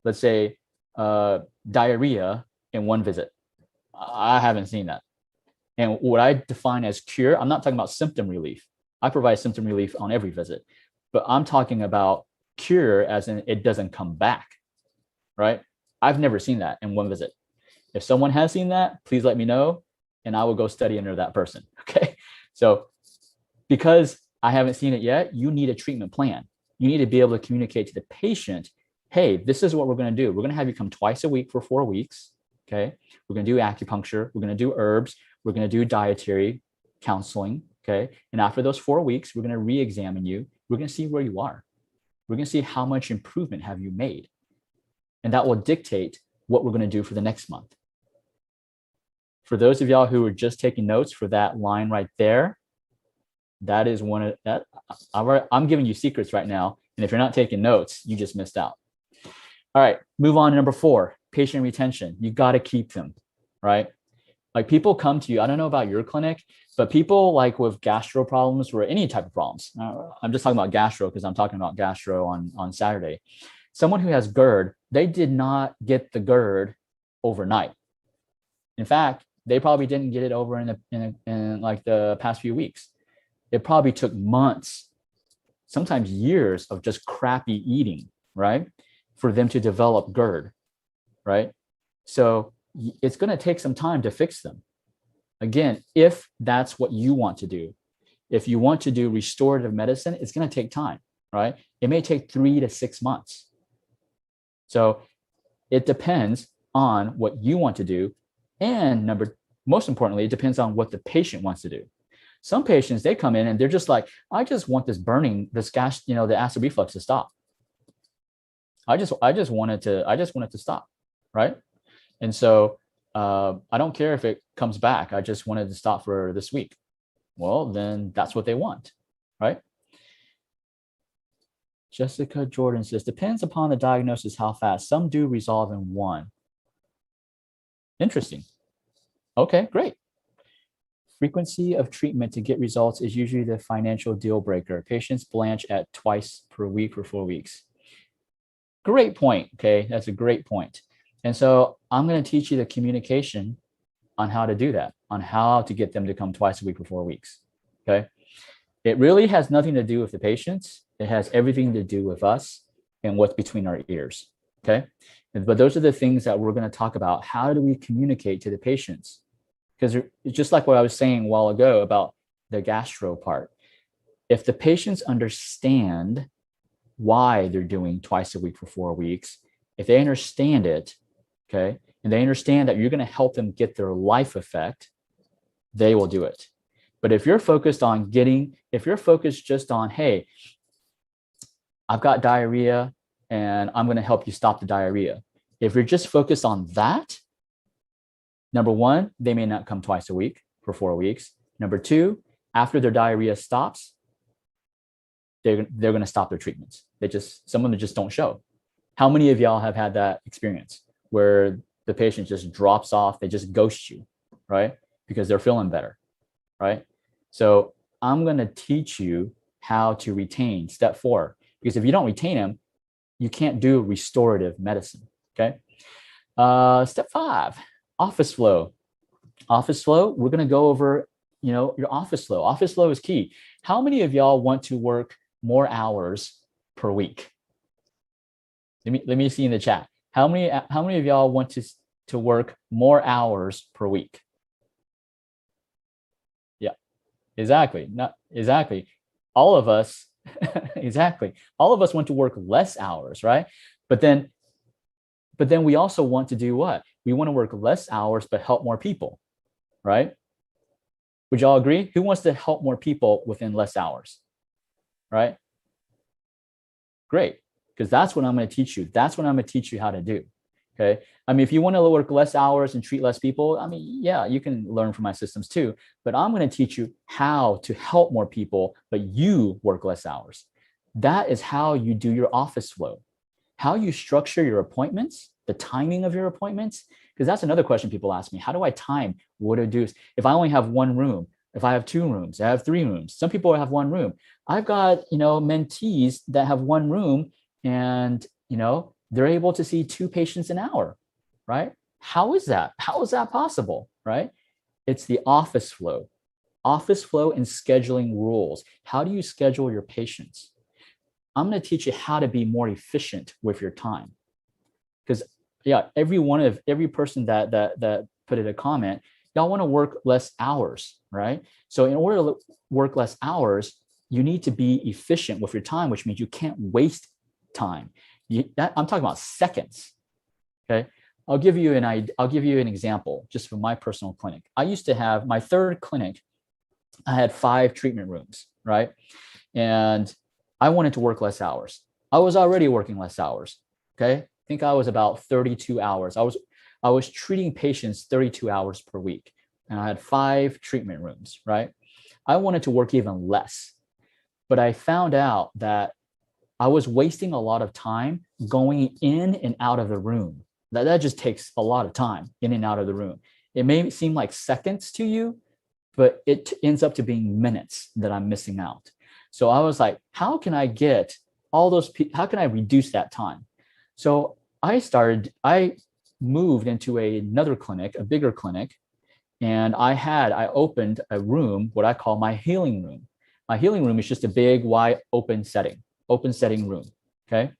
let's say, diarrhea in 1 visit. I haven't seen that. And what I define as cure, I'm not talking about symptom relief. I provide symptom relief on every visit, but I'm talking about cure as in it doesn't come back, right? I've never seen that in 1 visit. If someone has seen that, please let me know, and I will go study under that person, okay? So because I haven't seen it yet, you need a treatment plan. You need to be able to communicate to the patient, hey, this is what we're going to do. We're going to have you come twice a week for 4 weeks, okay? We're going to do acupuncture. We're going to do herbs. We're going to do dietary counseling, Okay. And after those 4 weeks, we're going to re-examine you. We're going to see where you are. We're going to see how much improvement have you made. And that will dictate what we're going to do for the next month. For those of y'all who are just taking notes for that line right there, that is one of that. I'm giving you secrets right now. And if you're not taking notes, you just missed out. All right, move on to number 4, patient retention. You got to keep them, right? Like people come to you. I don't know about your clinic, but people like with gastro problems or any type of problems. I'm just talking about gastro because I'm talking about gastro on Saturday. Someone who has GERD, they did not get the GERD overnight. In fact, they probably didn't get it over in like the past few weeks. It probably took months, sometimes years of just crappy eating, right? For them to develop GERD, right? So it's going to take some time to fix them. Again, if that's what you want to do. If you want to do restorative medicine, it's going to take time, right? It may take 3 to 6 months. So it depends on what you want to do. And most importantly, it depends on what the patient wants to do. Some patients, they come in and they're just like, I just want this burning, this gas, the acid reflux to stop. I just want it to stop, right? And so I don't care if it comes back. I just wanted to stop for this week. Well, then that's what they want, right? Jessica Jordan says, depends upon the diagnosis how fast. Some do resolve in 1. Interesting. Okay, great. Frequency of treatment to get results is usually the financial deal breaker. Patients blanch at twice per week for 4 weeks. Great point. Okay, that's a great point. And so I'm going to teach you the communication on how to do that, on how to get them to come twice a week for 4 weeks. Okay. It really has nothing to do with the patients. It has everything to do with us and what's between our ears. Okay. But those are the things that we're going to talk about. How do we communicate to the patients? Because it's just like what I was saying a while ago about the gastro part. If the patients understand why they're doing twice a week for 4 weeks, if they understand it, okay, and they understand that you're going to help them get their life effect, they will do it. But if you're focused just on, hey, I've got diarrhea and I'm going to help you stop the diarrhea. If you're just focused on that, number 1, they may not come twice a week for 4 weeks. Number 2, after their diarrhea stops, they're going to stop their treatments. Some of them just don't show. How many of y'all have had that experience where the patient just drops off, they just ghost you, right? Because they're feeling better, right? So I'm going to teach you how to retain, step 4, because if you don't retain them, you can't do restorative medicine, okay? Step 5, office flow. Office flow, we're going to go over, your office flow. Office flow is key. How many of y'all want to work more hours per week? Let me see in the chat. How many of y'all want to work more hours per week? Yeah, exactly. Not exactly. All of us, exactly. All of us want to work less hours, right? But then we also want to do what? We want to work less hours, but help more people, right? Would y'all agree? Who wants to help more people within less hours, right? Great, because that's what I'm going to teach you. That's what I'm going to teach you how to do, okay? I mean, if you want to work less hours and treat less people, I mean, yeah, you can learn from my systems too, but I'm going to teach you how to help more people, but you work less hours. That is how you do your office flow, how you structure your appointments, the timing of your appointments, because that's another question people ask me. How do I time what to do? If I only have 1 room, if I have 2 rooms, I have 3 rooms. Some people have 1 room. I've got, mentees that have 1 room and, they're able to see 2 patients an hour, right? How is that? How is that possible, right? It's the office flow and scheduling rules. How do you schedule your patients? I'm going to teach you how to be more efficient with your time. Because yeah, every person that put in a comment, y'all want to work less hours, right? So in order to work less hours, you need to be efficient with your time, which means you can't waste time. I'm talking about seconds. Okay, I'll give you an example just from my personal clinic. I used to have my 3rd clinic. I had 5 treatment rooms, right? And I wanted to work less hours. I was already working less hours. Okay. I think I was about 32 hours. I was treating patients 32 hours per week. And I had 5 treatment rooms, right? I wanted to work even less. But I found out that I was wasting a lot of time going in and out of the room. That just takes a lot of time in and out of the room. It may seem like seconds to you, but it ends up to being minutes that I'm missing out. So I was like, how can I get all those people, how can I reduce that time? So I moved into another clinic, a bigger clinic, and I opened a room, what I call my healing room. My healing room is just a big, wide, open setting room, okay?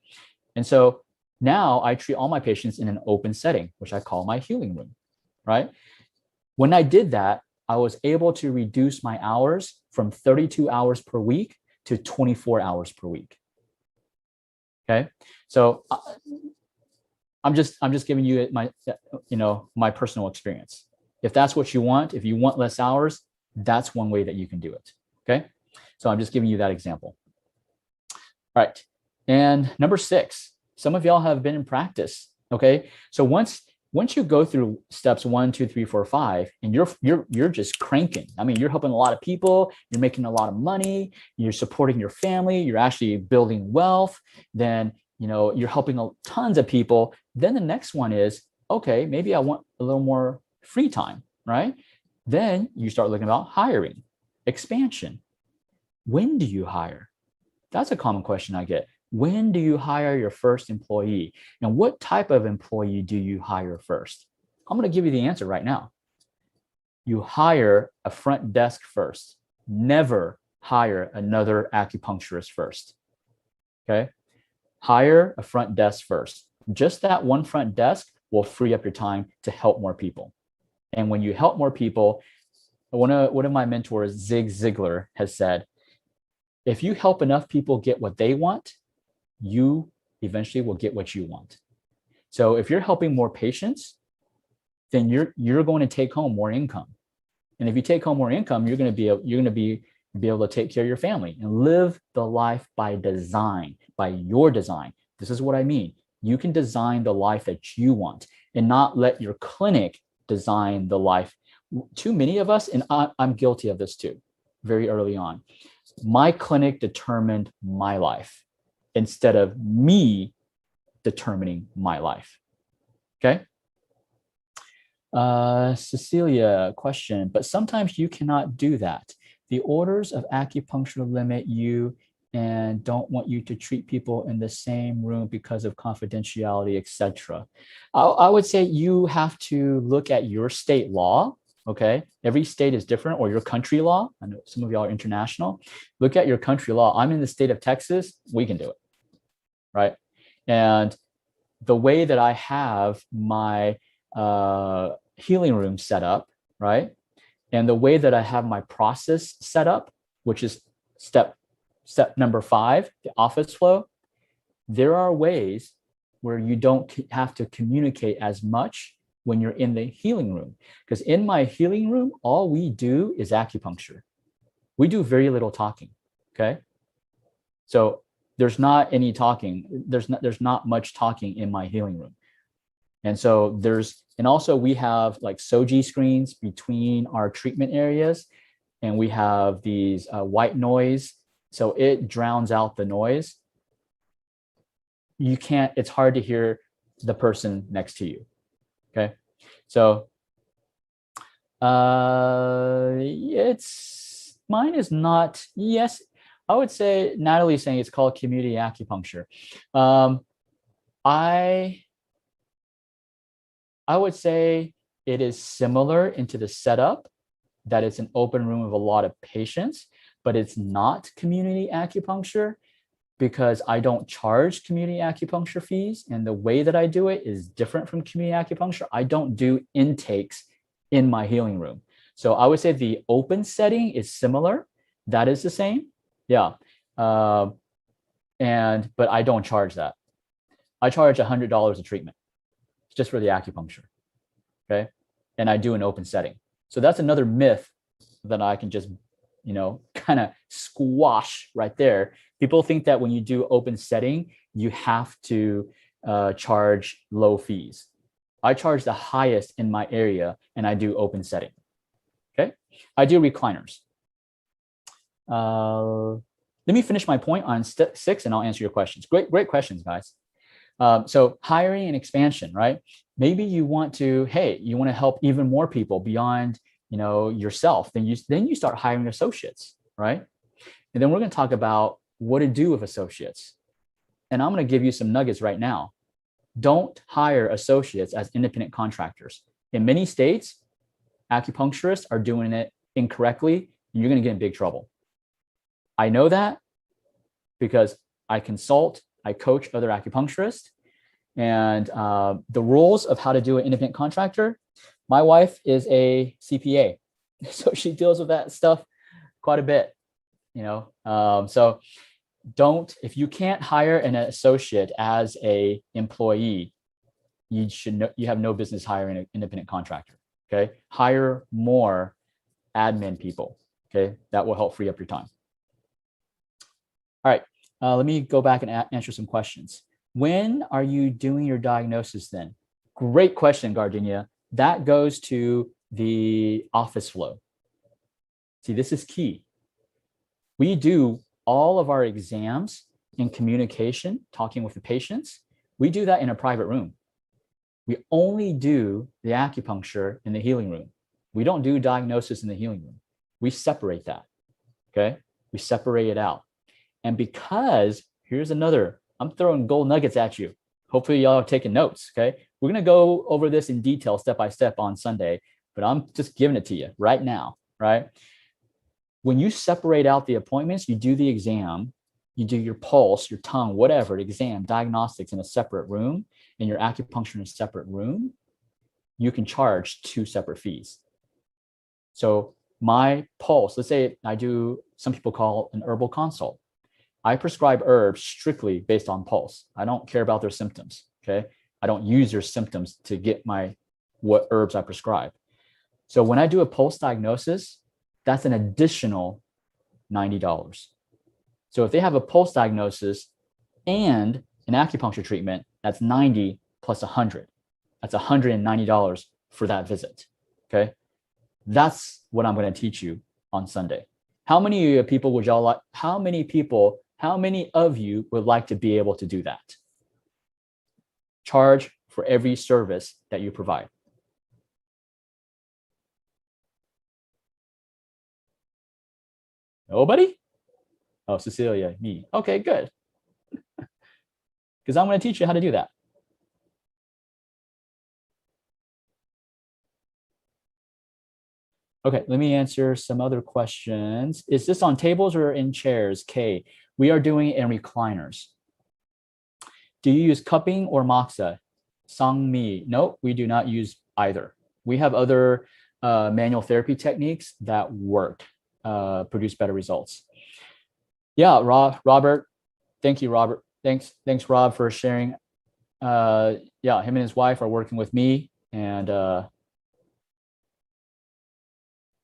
And so now I treat all my patients in an open setting, which I call my healing room, right? When I did that, I was able to reduce my hours from 32 hours per week to 24 hours per week. Okay, so I'm just giving you my personal experience. If that's what you want, if you want less hours, that's one way that you can do it. Okay, so I'm just giving you that example. All right, and number 6, some of y'all have been in practice. Okay, so once you go through steps 1, 2, 3, 4, 5, and you're just cranking. I mean, you're helping a lot of people, you're making a lot of money, you're supporting your family, you're actually building wealth, then you're helping tons of people. Then the next one is, okay, maybe I want a little more free time, right? Then you start looking about hiring, expansion. When do you hire? That's a common question I get. When do you hire your first employee? And what type of employee do you hire first? I'm going to give you the answer right now. You hire a front desk first. Never hire another acupuncturist first. Okay? Hire a front desk first. Just that one front desk will free up your time to help more people. And when you help more people, one of my mentors, Zig Ziglar, has said, if you help enough people get what they want, you eventually will get what you want. So if you're helping more patients, then you're going to take home more income. And if you take home more income, you're going to be able to take care of your family and live the life by design, by your design. This is what I mean. You can design the life that you want and not let your clinic design the life. Too many of us, and I'm guilty of this too, very early on. My clinic determined my life instead of me determining my life. Okay. Cecilia, question, but sometimes you cannot do that. The orders of acupuncture limit you and don't want you to treat people in the same room because of confidentiality, etc. I would say you have to look at your state law. Okay, every state is different, or your country law. I know some of y'all are international. Look at your country law. I'm in the state of Texas. We can do it, right? And the way that I have my healing room set up, right? And the way that I have my process set up, which is step number 5, the office flow, there are ways where you don't have to communicate as much when you're in the healing room. Because in my healing room, all we do is acupuncture. We do very little talking, okay? So there's not any talking. There's not much talking in my healing room. And so and also we have like Soji screens between our treatment areas, and we have these white noise. So it drowns out the noise. It's hard to hear the person next to you. Okay. So mine is not, yes, I would say Natalie's saying it's called community acupuncture. I would say it is similar into the setup, that it's an open room with a lot of patients, but it's not community acupuncture because I don't charge community acupuncture fees. And the way that I do it is different from community acupuncture. I don't do intakes in my healing room. So I would say the open setting is similar. That is the same. Yeah. But I don't charge that. I charge $100 a treatment just for the acupuncture. Okay. And I do an open setting. So that's another myth that I can just kind of squash right there. People think that when you do open setting, you have to charge low fees. I charge the highest in my area, and I do open setting. Okay, I do recliners. Let me finish my point on step 6, and I'll answer your questions. Great questions, guys. So hiring and expansion, right? Maybe you want to, you want to help even more people beyond, yourself. Then you start hiring associates, right? And then we're going to talk about what to do with associates. And I'm going to give you some nuggets right now. Don't hire associates as independent contractors. In many states, acupuncturists are doing it incorrectly, and you're going to get in big trouble. I know that because I consult, I coach other acupuncturists, and the rules of how to do an independent contractor. My wife is a CPA, so she deals with that stuff quite a bit, So if you can't hire an associate as a employee, you have no business hiring an independent contractor. Okay, hire more admin people. Okay, that will help free up your time. All right, let me go back and answer some questions. When are you doing your diagnosis then? Great question, Gardenia. That goes to the office flow. See, this is key. We do all of our exams in communication, talking with the patients. We do that in a private room. We only do the acupuncture in the healing room. We don't do diagnosis in the healing room. We separate that, okay? We separate it out. And because, here's another, I'm throwing gold nuggets at you. Hopefully y'all are taking notes, okay? We're gonna go over this in detail, step by step on Sunday, but I'm just giving it to you right now, right? When you separate out the appointments, you do the exam, you do your pulse, your tongue, whatever, exam, diagnostics in a separate room, and your acupuncture in a separate room, you can charge 2 separate fees. So my pulse, let's say I do, some people call an herbal consult. I prescribe herbs strictly based on pulse. I don't care about their symptoms, okay? I don't use their symptoms to get what herbs I prescribe. So when I do a pulse diagnosis, that's an additional $90. So if they have a pulse diagnosis and an acupuncture treatment, that's 90 plus 100. That's $190 for that visit, okay? That's what I'm going to teach you on Sunday. How many of you would like to be able to do that? Charge for every service that you provide. Nobody? Oh, Cecilia, me. Okay, good. Because I'm going to teach you how to do that. Okay, let me answer some other questions. Is this on tables or in chairs? K, we are doing it in recliners. Do you use cupping or moxa? Sangmi, no, we do not use either. We have other manual therapy techniques that work, produce better results. Yeah, Robert, thank you, Robert. Thanks, Rob, for sharing. Yeah, him and his wife are working with me, and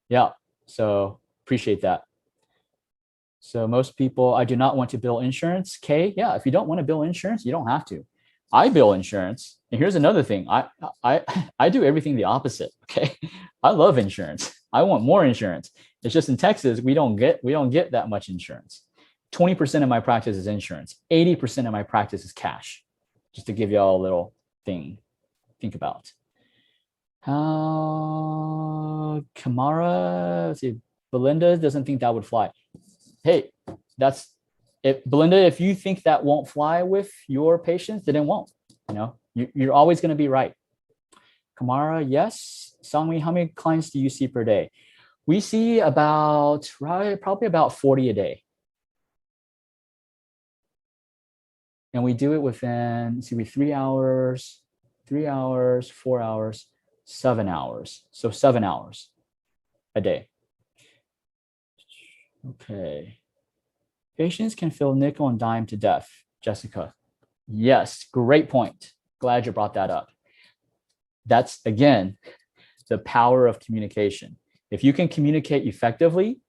yeah, so appreciate that. So most people, I do not want to bill insurance. K, yeah, if you don't want to bill insurance, you don't have to. I bill insurance, and here's another thing. I do everything the opposite. Okay, I love insurance. I want more insurance. It's just in Texas we don't get that much insurance. 20% of my practice is insurance. 80% of my practice is cash. Just to give y'all a little thing to think about. Kamara, let's see, Belinda doesn't think that would fly. Hey, that's it, Belinda. If you think that won't fly with your patients, then it won't. You're always going to be right. Kamara, yes. Sangmi, how many clients do you see per day? We see probably about 40 a day. And we do it within, 3 hours, 4 hours, 7 hours. So 7 hours a day. Okay. Patients can feel nickel and dime to death, Jessica. Yes, great point. Glad you brought that up. That's, again, the power of communication. If you can communicate effectively,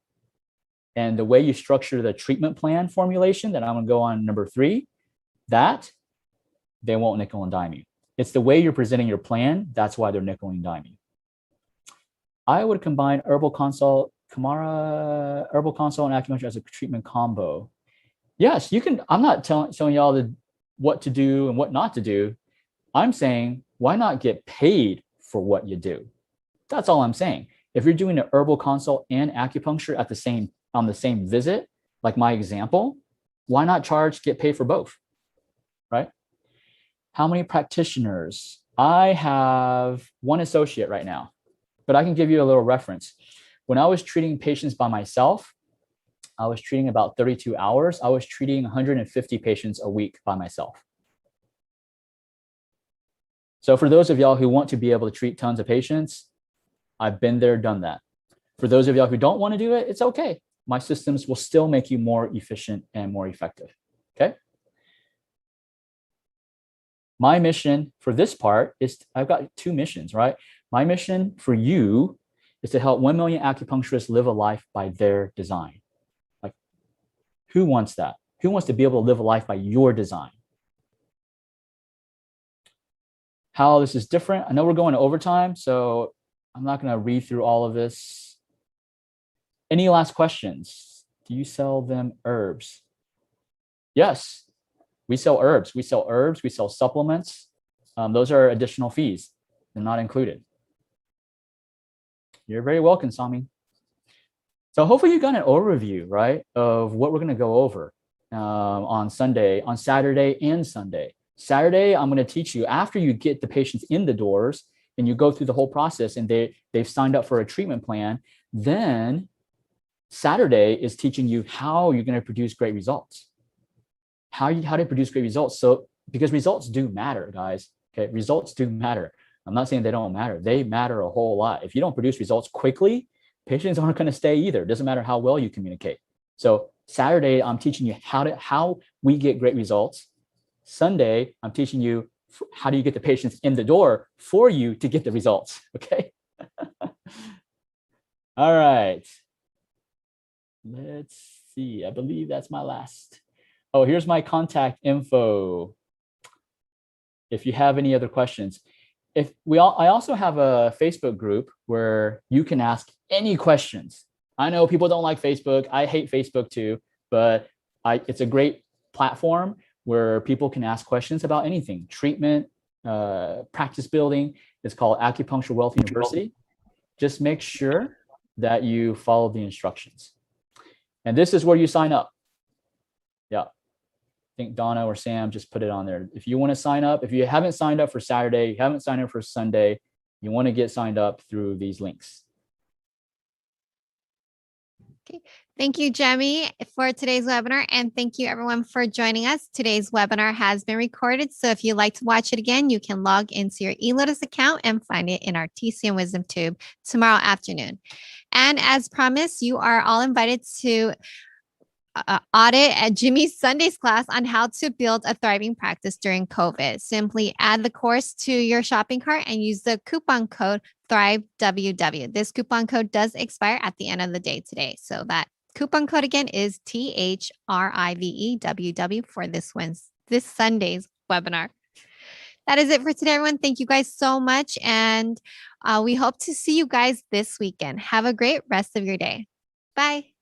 and the way you structure the treatment plan formulation that I'm going to go on number 3, that they won't nickel and dime you. It's the way you're presenting your plan. That's why they're nickel and dime you. I would combine herbal consult, herbal consult and acupuncture as a treatment combo. Yes, you can. I'm not telling y'all what to do and what not to do. I'm saying, why not get paid for what you do? That's all I'm saying. If you're doing an herbal consult and acupuncture on the same visit, like my example, why not get paid for both, right? How many practitioners? I have 1 associate right now, but I can give you a little reference. When I was treating patients by myself, I was treating about 32 hours. I was treating 150 patients a week by myself. So for those of y'all who want to be able to treat tons of patients, I've been there, done that. For those of y'all who don't want to do it, it's okay. My systems will still make you more efficient and more effective, okay? My mission for this part is, I've got 2 missions, right? My mission for you is to help 1 million acupuncturists live a life by their design. Like, who wants that? Who wants to be able to live a life by your design? How this is different. I know we're going to overtime, so I'm not going to read through all of this. Any last questions? Do you sell them herbs? Yes, we sell herbs. We sell herbs. We sell supplements. Those are additional fees. They're not included. You're very welcome, Sami. So hopefully you got an overview, right, of what we're going to go over on Saturday and Sunday. Saturday, I'm going to teach you after you get the patients in the doors and you go through the whole process and they've signed up for a treatment plan. Then Saturday is teaching you how you're going to produce great results. How to produce great results. So because results do matter, guys. Okay, results do matter. I'm not saying they don't matter. They matter a whole lot. If you don't produce results quickly, patients aren't going to stay either. It doesn't matter how well you communicate. So Saturday, I'm teaching you how we get great results. Sunday, I'm teaching you how do you get the patients in the door for you to get the results, okay? All right. Let's see. I believe that's my last. Oh, here's my contact info. If you have any other questions. I also have a Facebook group where you can ask any questions. I know people don't like Facebook. I hate Facebook too, but it's a great platform where people can ask questions about anything, treatment, practice building. It's called Acupuncture Wealth University. Just make sure that you follow the instructions. And this is where you sign up. Yeah. I think Donna or Sam just put it on there. If you want to sign up, if you haven't signed up for Saturday, you haven't signed up for Sunday, you want to get signed up through these links. Okay. Thank you, Jemmy, for today's webinar. And thank you everyone for joining us. Today's webinar has been recorded. So if you'd like to watch it again, you can log into your eLotus account and find it in our TCM Wisdom Tube tomorrow afternoon. And as promised, you are all invited to audit at Jimmy's Sundays class on how to build a thriving practice during COVID. Simply add the course to your shopping cart and use the coupon code ThriveWW. This coupon code does expire at the end of the day today. So that coupon code again is THRIVEWW for this Sunday's webinar. That is it for today, everyone. Thank you guys so much. And we hope to see you guys this weekend. Have a great rest of your day. Bye.